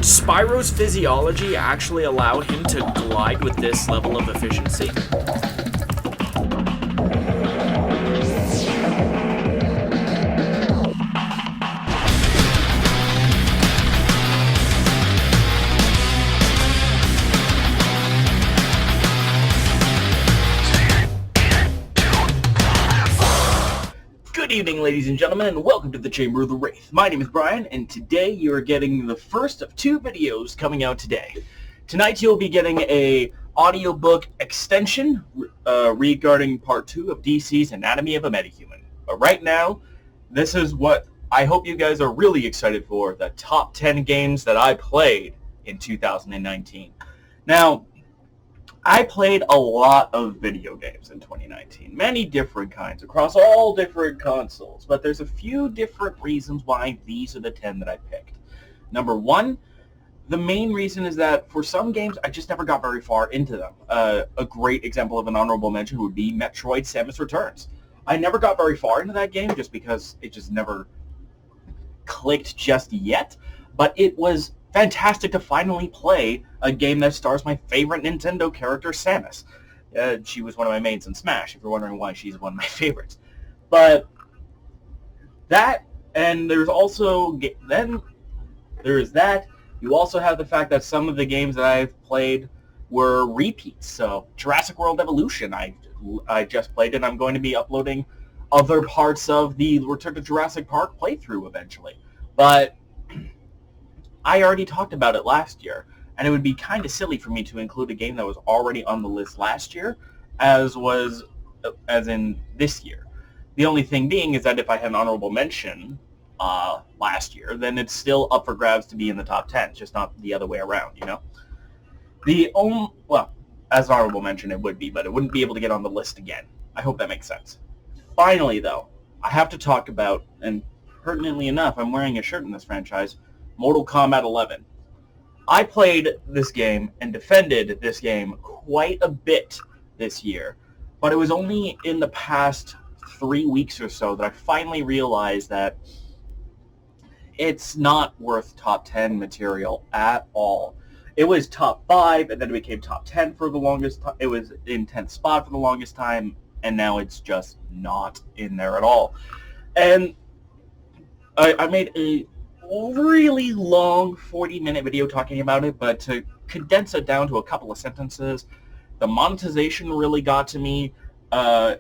Spyro's physiology actually allow him to glide with this level of efficiency? Good evening, ladies and gentlemen, and welcome to the Chamber of the Wraith. My name is Brian, and today you are getting the first of two videos coming out today. Tonight you'll be getting a audiobook extension regarding part 2 of DC's Anatomy of a Metahuman. But right now, this is what I hope you guys are really excited for, the top 10 games that I played in 2019. Now, I played a lot of video games in 2019, many different kinds, across all different consoles, but there's a few different reasons why these are the 10 that I picked. Number one, the main reason is that for some games, I just never got very far into them. A great example of an honorable mention would be Metroid Samus Returns. I never got very far into that game just because it just never clicked just yet, but it was fantastic to finally play a game that stars my favorite Nintendo character, Samus. She was one of my mains in Smash, if you're wondering why she's one of my favorites. But that, and there's also, then there's that. You also have the fact that some of the games that I've played were repeats. So Jurassic World Evolution, I just played, and I'm going to be uploading other parts of the Return to Jurassic Park playthrough eventually. But I already talked about it last year, and it would be kind of silly for me to include a game that was already on the list last year, as in this year. The only thing being is that if I had an honorable mention last year, then it's still up for grabs to be in the top 10. It's just not the other way around, you know? Well, as an honorable mention it would be, but it wouldn't be able to get on the list again. I hope that makes sense. Finally, though, I have to talk about, and pertinently enough, I'm wearing a shirt in this franchise, Mortal Kombat 11. I played this game and defended this game quite a bit this year, but it was only in the past 3 weeks or so that I finally realized that it's not worth top 10 material at all. It was top 5, and then it became top 10 for the longest time. It was in 10th spot for the longest time, and now it's just not in there at all. And I made a really long 40-minute video talking about it, but to condense it down to a couple of sentences, the monetization really got to me,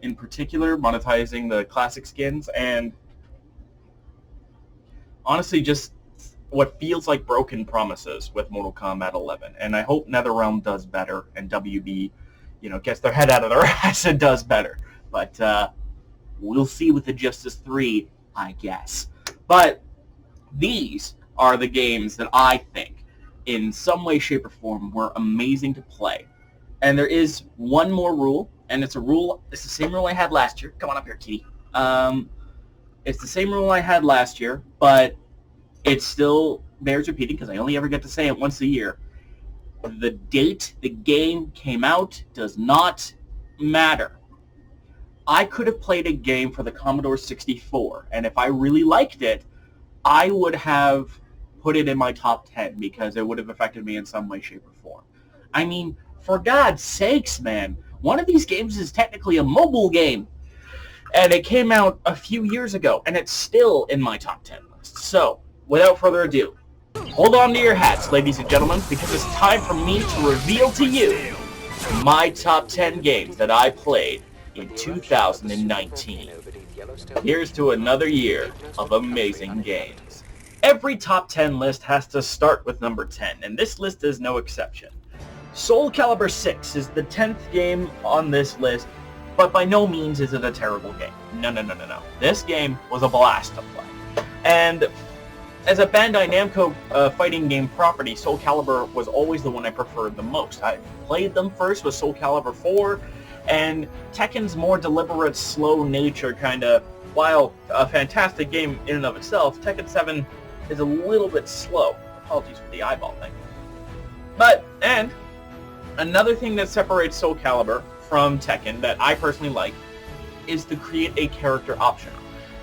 in particular, monetizing the classic skins, and honestly just what feels like broken promises with Mortal Kombat 11. And I hope NetherRealm does better, and WB, gets their head out of their ass and does better. But we'll see with Injustice 3, I guess. But these are the games that I think, in some way, shape, or form, were amazing to play. And there is one more rule, and it's the same rule I had last year. Come on up here, kitty. It's the same rule I had last year, but it still bears repeating because I only ever get to say it once a year. The date the game came out does not matter. I could have played a game for the Commodore 64, and if I really liked it, I would have put it in my top 10 because it would have affected me in some way, shape, or form. I mean, for God's sakes, man, one of these games is technically a mobile game, and it came out a few years ago, and it's still in my top 10 list. So, without further ado, hold on to your hats, ladies and gentlemen, because it's time for me to reveal to you my top 10 games that I played in 2019. Here's to another year of amazing games. Every top 10 list has to start with number 10, and this list is no exception. Soul Calibur 6 is the 10th game on this list, but by no means is it a terrible game. No. This game was a blast to play. And as a Bandai Namco fighting game property, Soul Calibur was always the one I preferred the most. I played them first with Soul Calibur 4, and Tekken's more deliberate, slow nature while a fantastic game in and of itself, Tekken 7 is a little bit slow. Apologies for the eyeball thing. And another thing that separates Soul Calibur from Tekken that I personally like is to create a character option.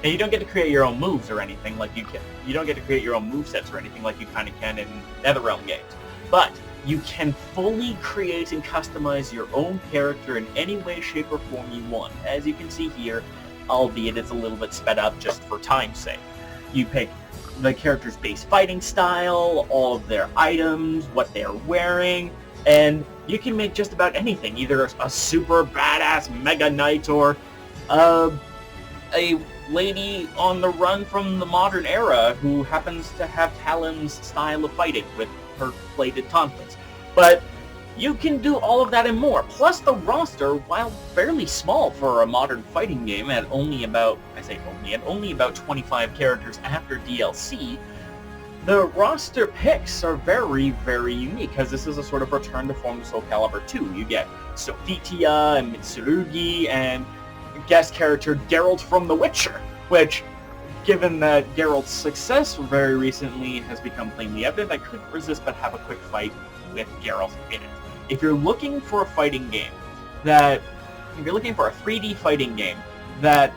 Now, you don't get to create your own moves or anything like you can. You don't get to create your own movesets or anything like you kind of can in NetherRealm games. But you can fully create and customize your own character in any way, shape, or form you want. As you can see here, albeit it's a little bit sped up just for time's sake. You pick the character's base fighting style, all of their items, what they're wearing, and you can make just about anything. Either a super badass Mega Knight or a lady on the run from the modern era who happens to have Talon's style of fighting with her plated tauntauns. But you can do all of that and more. Plus the roster, while fairly small for a modern fighting game at only about, only about 25 characters after DLC, the roster picks are very, very unique, because this is a sort of return to form to Soul Calibur 2. You get Sophitia and Mitsurugi and guest character Geralt from The Witcher, which, given that Geralt's success very recently has become plainly evident, I couldn't resist but have a quick fight with Geralt in it. If you're looking for a fighting game if you're looking for a 3D fighting game that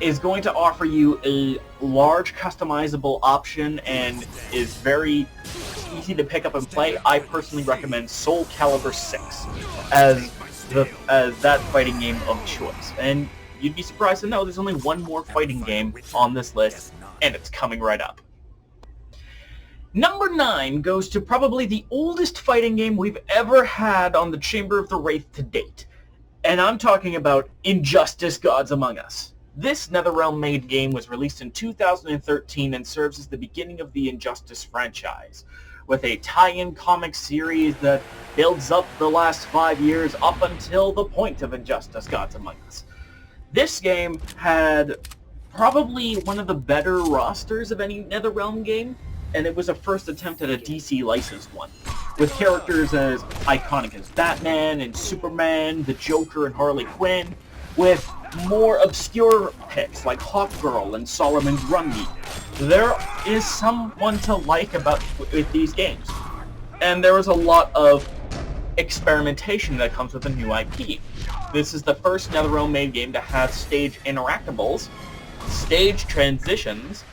is going to offer you a large customizable option and is very easy to pick up and play, I personally recommend Soul Calibur 6 as that fighting game of choice. And you'd be surprised to know there's only one more fighting game on this list, and it's coming right up. Number 9 goes to probably the oldest fighting game we've ever had on the Chamber of the Wraith to date. And I'm talking about Injustice: Gods Among Us. This NetherRealm-made game was released in 2013 and serves as the beginning of the Injustice franchise, with a tie-in comic series that builds up the last 5 years up until the point of Injustice: Gods Among Us. This game had probably one of the better rosters of any NetherRealm game, and it was a first attempt at a DC licensed one, with characters as iconic as Batman and Superman, the Joker and Harley Quinn, with more obscure picks like Hawkgirl and Solomon Grundy. There is someone to like with these games, and there was a lot of experimentation that comes with a new IP. This is the first NetherRealm-made game to have stage interactables, stage transitions,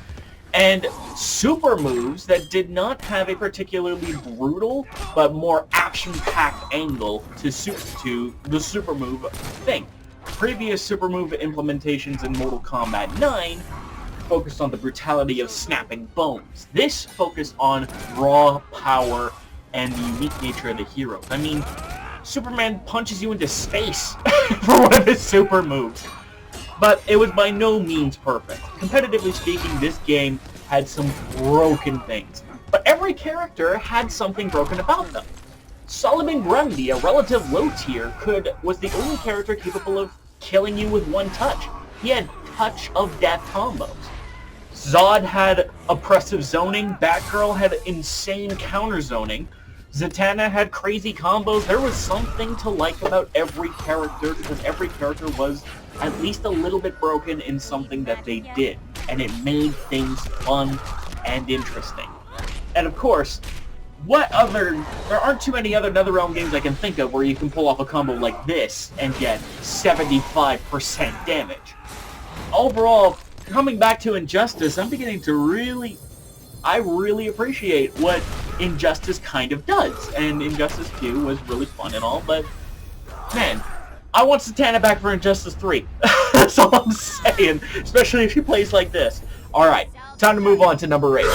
and super moves that did not have a particularly brutal but more action-packed angle to the super move thing. Previous super move implementations in Mortal Kombat 9 focused on the brutality of snapping bones. This focused on raw power and the unique nature of the heroes. I mean, Superman punches you into space for one of his super moves. But it was by no means perfect. Competitively speaking, this game had some broken things. But every character had something broken about them. Solomon Grundy, a relative low tier, was the only character capable of killing you with one touch. He had touch of death combos. Zod had oppressive zoning, Batgirl had insane counter zoning, Zatanna had crazy combos. There was something to like about every character, because every character was at least a little bit broken in something that they did, and it made things fun and interesting. And of course, there aren't too many other NetherRealm games I can think of where you can pull off a combo like this and get 75% damage. Overall, coming back to Injustice, I'm beginning to I really appreciate what Injustice kind of does. And Injustice 2 was really fun and all, but man, I want Zatanna back for Injustice 3. That's all I'm saying, especially if she plays like this. Alright, time to move on to number 8.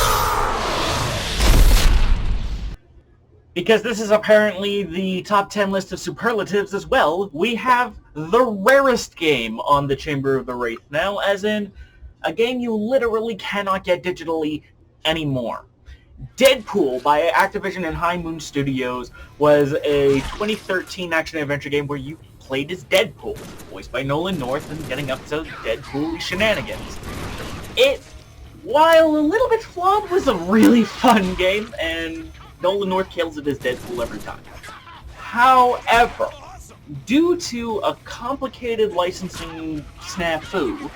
Because this is apparently the top 10 list of superlatives as well, we have the rarest game on the Chamber of the Wraith now, as in a game you literally cannot get digitally anymore. Deadpool by Activision and High Moon Studios was a 2013 action-adventure game where you played as Deadpool, voiced by Nolan North, and getting up to Deadpool shenanigans. It, while a little bit flawed, was a really fun game, and Nolan North kills it as Deadpool every time. However, due to a complicated licensing snafu,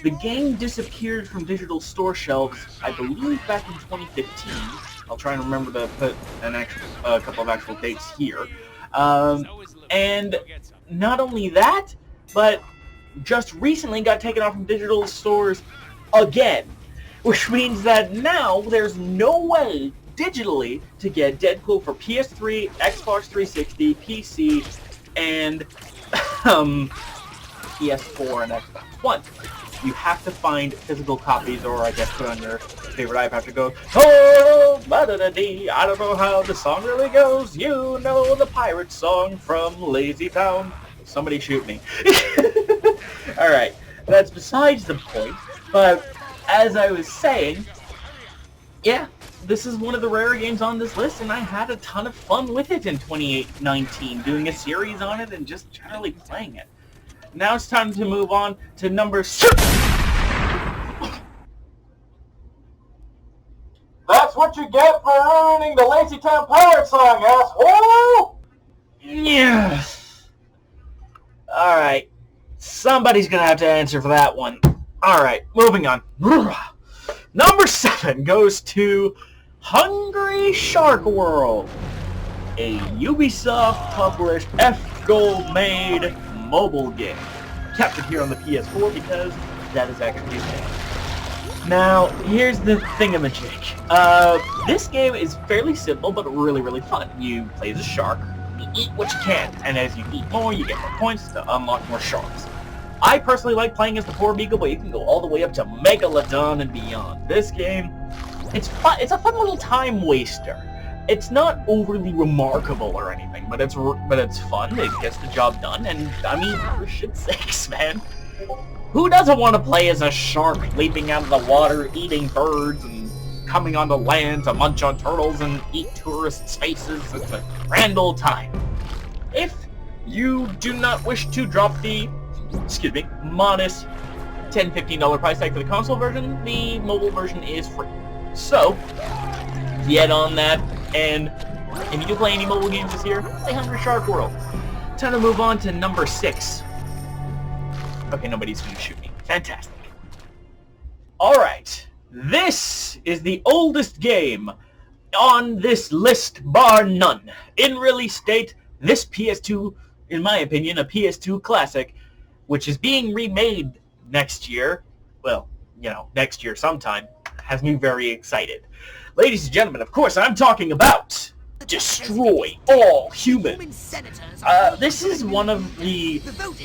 the game disappeared from digital store shelves, I believe back in 2015. I'll try and remember to put a couple of actual dates here. And not only that, but just recently got taken off from digital stores again, which means that now there's no way digitally to get Deadpool for PS3, Xbox 360, PC, and PS4 and Xbox One. You have to find physical copies, or I guess put on your favorite iPad to go, oh, ba-da-da-dee, I don't know how the song really goes, you know the pirate song from Lazy Town. Somebody shoot me. Alright, that's besides the point, but as I was saying, yeah, this is one of the rare games on this list, and I had a ton of fun with it in 2019, doing a series on it and just generally playing it. Now it's time to move on to number 6. That's what you get for ruining the Lazy Town Pirate song, asshole! Yeah. Alright. Somebody's gonna have to answer for that one. Alright, moving on. Number 7 goes to Hungry Shark World, a Ubisoft-published F-Gold made mobile game. Kept it here on the PS4 because that is actually a thing. Now, here's the thingamajig. This game is fairly simple, but really, really fun. You play as a shark, you eat what you can, and as you eat more, you get more points to unlock more sharks. I personally like playing as the poor beagle, but you can go all the way up to Megalodon and beyond. This game, it's fun. It's a fun little time waster. It's not overly remarkable or anything, but it's fun. It gets the job done, and I mean, for shit's sakes, man, who doesn't want to play as a shark, leaping out of the water, eating birds, and coming onto land to munch on turtles and eat tourist spaces? It's a grand old time. If you do not wish to drop the, modest $10-15 price tag for the console version, the mobile version is free. So, get on that. And if you do play any mobile games this year, play Hungry Shark World. Time to move on to number 6. Okay, nobody's gonna shoot me. Fantastic. Alright. This is the oldest game on this list, bar none. In release date, this PS2, in my opinion, a PS2 classic, which is being remade next year. Well, you know, next year sometime. Has me very excited. Ladies and gentlemen, of course, I'm talking about Destroy All Humans! This is one of the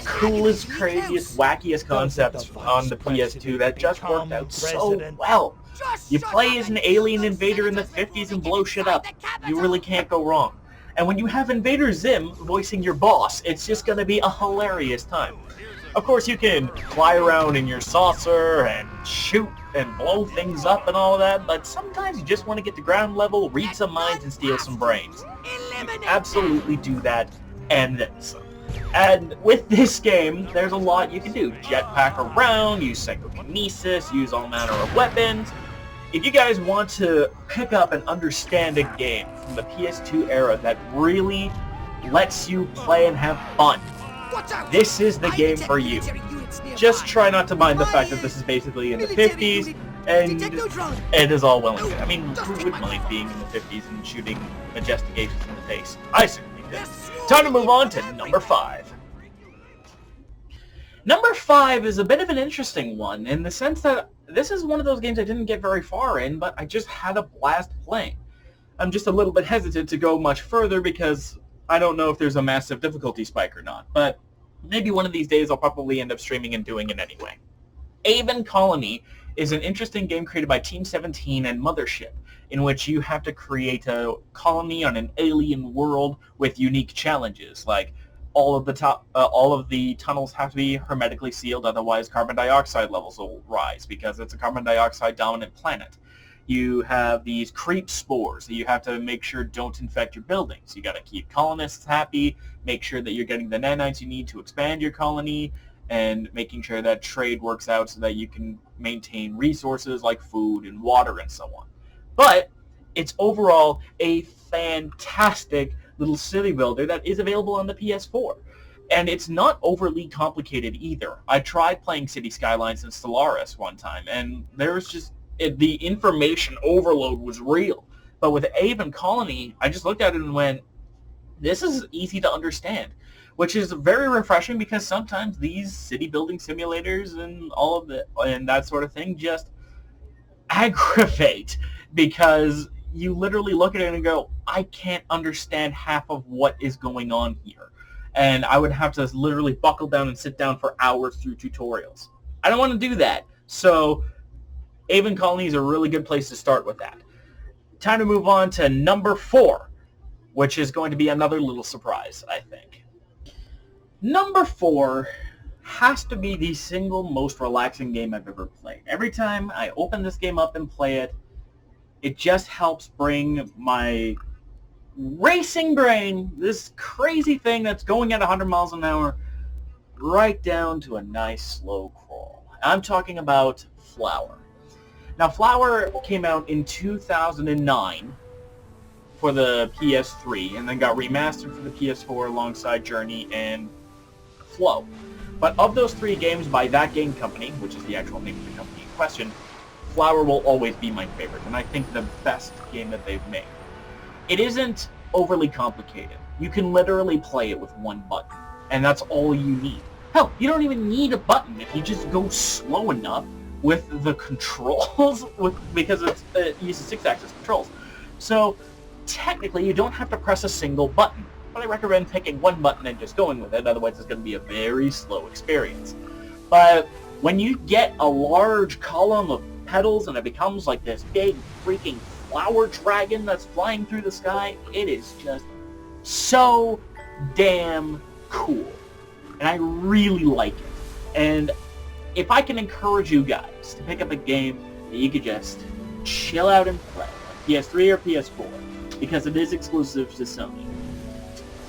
coolest, craziest, wackiest concepts on the PS2 that just worked out so well. You play as an alien invader in the 50s and blow shit up. You really can't go wrong. And when you have Invader Zim voicing your boss, it's just gonna be a hilarious time. Of course, you can fly around in your saucer and shoot and blow things up and all that, but sometimes you just want to get to ground level, read some minds, and steal some brains. You can absolutely do that, and then some. And with this game, there's a lot you can do. Jetpack around, use psychokinesis, use all manner of weapons. If you guys want to pick up and understand a game from the PS2 era that really lets you play and have fun, this is the game for you. Just try not to mind the fact that this is basically in the 50s, and it is all well and good. I mean, who would mind being in the 50s and shooting majestic aces in the face? I certainly did. Time to move on to number 5. Number 5 is a bit of an interesting one, in the sense that this is one of those games I didn't get very far in, but I just had a blast playing. I'm just a little bit hesitant to go much further because I don't know if there's a massive difficulty spike or not, but maybe one of these days I'll probably end up streaming and doing it anyway. Aven Colony is an interesting game created by Team 17 and Mothership, in which you have to create a colony on an alien world with unique challenges, like all of the tunnels have to be hermetically sealed, otherwise carbon dioxide levels will rise because it's a carbon dioxide dominant planet. You have these creep spores that you have to make sure don't infect your buildings. You got to keep colonists happy, make sure that you're getting the nanites you need to expand your colony, and making sure that trade works out so that you can maintain resources like food and water and so on. But it's overall a fantastic little city builder that is available on the PS4. And it's not overly complicated either. I tried playing City Skylines and Stellaris one time, and there was just the information overload was real. But with Aven Colony, I just looked at it and went, this is easy to understand. which is very refreshing because sometimes these city building simulators and all of it and that sort of thing just aggravate because you literally look at it and go, I can't understand half of what is going on here. And I would have to literally buckle down and sit down for hours through tutorials. I don't want to do that. So Aven Colony is a really good place to start with that. Time to move on to number 4, which is going to be another little surprise, I think. Number 4 has to be the single most relaxing game I've ever played. Every time I open this game up and play it, it just helps bring my racing brain, this crazy thing that's going at 100 miles an hour, right down to a nice slow crawl. I'm talking about Flower. Now, Flower came out in 2009 for the PS3 and then got remastered for the PS4 alongside Journey and Flow. But of those 3 games by that game company, which is the actual name of the company in question, Flower will always be my favorite, and I think the best game that they've made. It isn't overly complicated. You can literally play it with one button, and that's all you need. Hell, you don't even need a button if you just go slow enough with the controls, because it uses 6-axis controls. So technically, you don't have to press a single button, but I recommend picking one button and just going with it, otherwise it's going to be a very slow experience. But when you get a large column of petals and it becomes like this big freaking flower dragon that's flying through the sky, it is just so damn cool. And I really like it. And if I can encourage you guys to pick up a game that you could just chill out and play, like PS3 or PS4, because it is exclusive to Sony,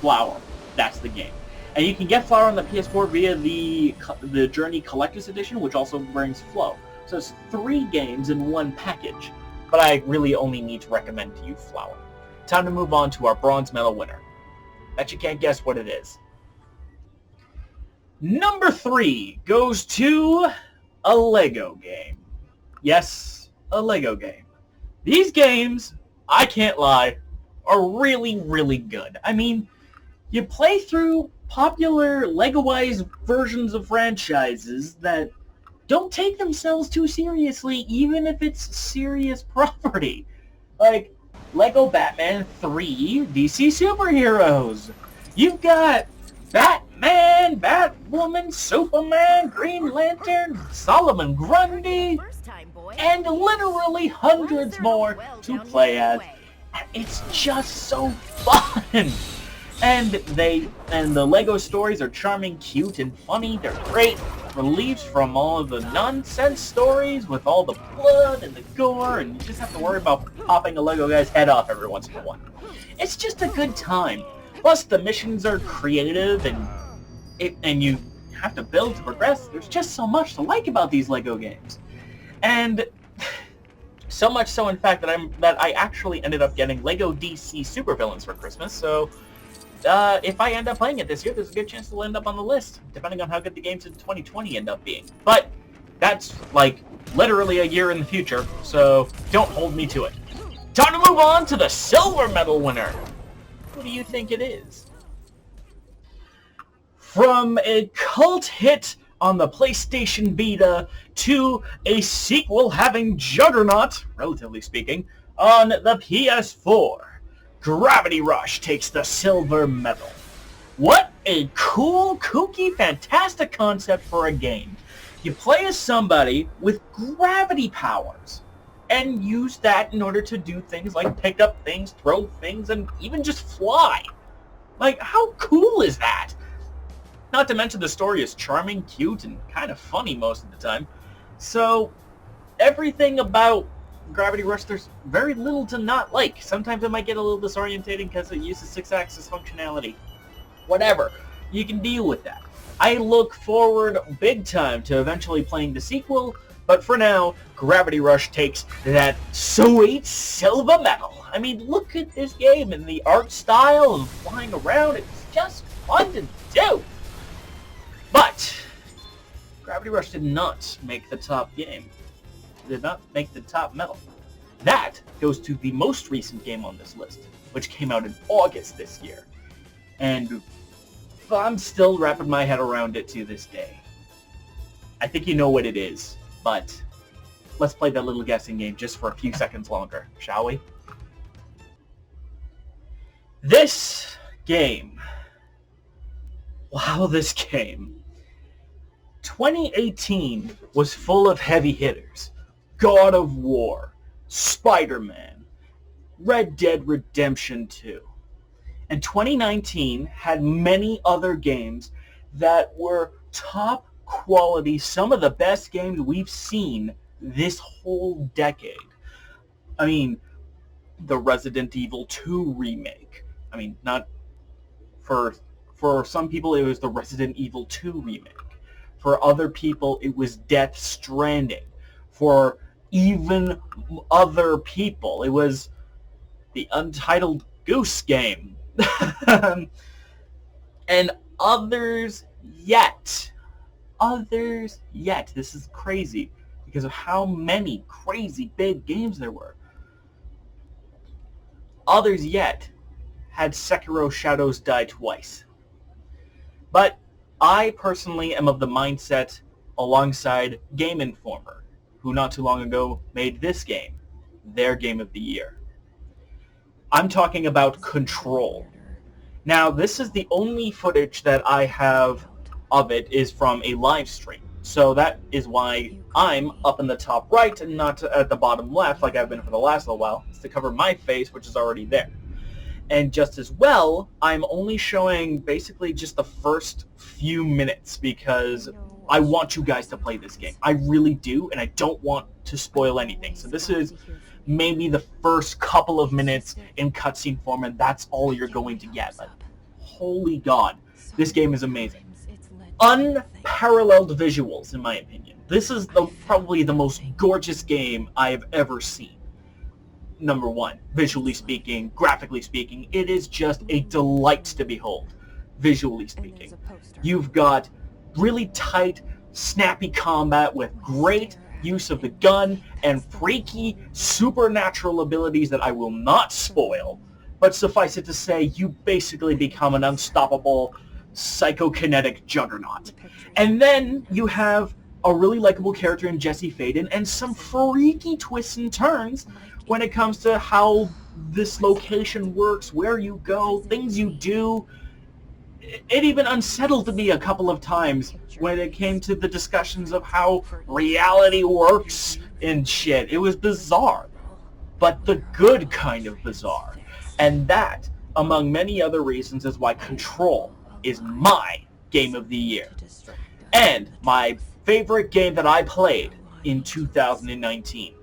Flower, that's the game. And you can get Flower on the PS4 via the Journey Collector's Edition, which also brings Flow. So it's 3 games in one package, but I really only need to recommend to you Flower. Time to move on to our bronze medal winner. Bet you can't guess what it is. Number 3 goes to a Lego game. Yes, a Lego game. These games, I can't lie, are really, really good. I mean, you play through popular Lego-wise versions of franchises that don't take themselves too seriously, even if it's serious property. Like Lego Batman 3 DC Superheroes. You've got Batman, Batwoman, Superman, Green Lantern, Solomon Grundy, and literally hundreds more to play as. It's just so fun! And the Lego stories are charming, cute, and funny. They're great reliefs from all of the nonsense stories with all the blood and the gore, and you just have to worry about popping a Lego guy's head off every once in a while. It's just a good time. Plus, the missions are creative, and you have to build to progress. There's just so much to like about these Lego games. And so much so, in fact, that I actually ended up getting Lego DC Supervillains for Christmas, so if I end up playing it this year, there's a good chance it'll end up on the list, depending on how good the games in 2020 end up being. But that's, like, literally a year in the future, so don't hold me to it. Time to move on to the silver medal winner. What do you think it is? From a cult hit on the PlayStation Vita to a sequel having juggernaut, relatively speaking, on the PS4, Gravity Rush takes the silver medal. What a cool, kooky, fantastic concept for a game. You play as somebody with gravity powers and use that in order to do things like pick up things, throw things, and even just fly. Like, how cool is that? Not to mention the story is charming, cute, and kind of funny most of the time. So, everything about Gravity Rush, there's very little to not like. Sometimes it might get a little disorientating because it uses 6-axis functionality. Whatever. You can deal with that. I look forward big time to eventually playing the sequel, but for now, Gravity Rush takes that sweet silver medal. I mean, look at this game and the art style and flying around. It's just fun to do. But Gravity Rush did not make the top game. Did not make the top medal. That goes to the most recent game on this list, which came out in August this year. And I'm still wrapping my head around it to this day. I think you know what it is, but let's play that little guessing game just for a few seconds longer, shall we? This game. Wow, this game. 2018 was full of heavy hitters. God of War, Spider-Man, Red Dead Redemption 2. And 2019 had many other games that were top quality, some of the best games we've seen this whole decade. I mean, the Resident Evil 2 remake. I mean, not for some people it was the Resident Evil 2 remake. For other people it was Death Stranding. For even other people it was the Untitled Goose Game. And others yet. This is crazy because of how many crazy big games there were. Others yet had Sekiro Shadows Die Twice. But I personally am of the mindset, alongside Game Informer, who not too long ago made this game their game of the year. I'm talking about Control. Now, this is the only footage that I have of it is from a live stream. So that is why I'm up in the top right and not at the bottom left like I've been for the last little while. It's to cover my face, which is already there. And just as well, I'm only showing basically just the first few minutes because I want you guys to play this game. I really do, and I don't want to spoil anything. So this is maybe the first couple of minutes in cutscene form, and that's all you're going to get. But holy God, this game is amazing. Unparalleled visuals, in my opinion. This is probably the most gorgeous game I have ever seen. Number one, visually speaking, graphically speaking, it is just a delight to behold, visually speaking. You've got really tight, snappy combat with great use of the gun and freaky supernatural abilities that I will not spoil, but suffice it to say, you basically become an unstoppable psychokinetic juggernaut. And then you have a really likable character in Jesse Faden and some freaky twists and turns when it comes to how this location works, where you go, things you do. It even unsettled me a couple of times when it came to the discussions of how reality works and shit. It was bizarre, but the good kind of bizarre. And that, among many other reasons, is why Control is my game of the year. And my favorite game that I played in 2019.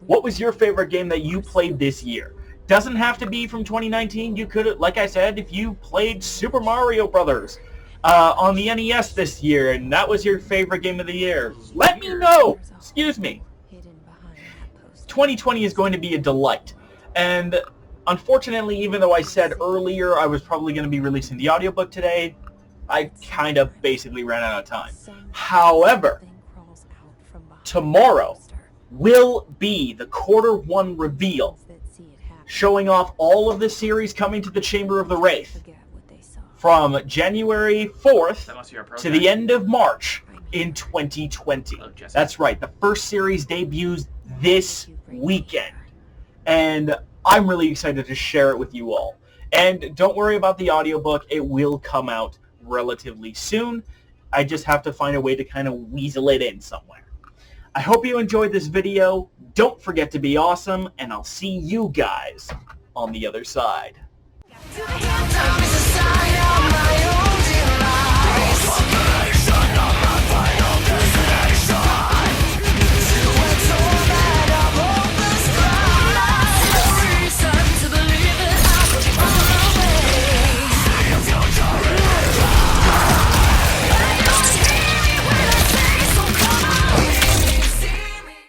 What was your favorite game that you played this year? Doesn't have to be from 2019. You could, like I said, if you played Super Mario Brothers on the NES this year, and that was your favorite game of the year, let me know. Excuse me. 2020 is going to be a delight. And unfortunately, even though I said earlier I was probably going to be releasing the audiobook today, I kind of basically ran out of time. However, tomorrow will be the Q1 reveal, showing off all of the series coming to the Chamber of the Wraith from January 4th to the end of March in 2020. That's right, the first series debuts this weekend, and I'm really excited to share it with you all. And don't worry about the audiobook, it will come out relatively soon. I just have to find a way to kind of weasel it in somewhere. I hope you enjoyed this video. Don't forget to be awesome, and I'll see you guys on the other side.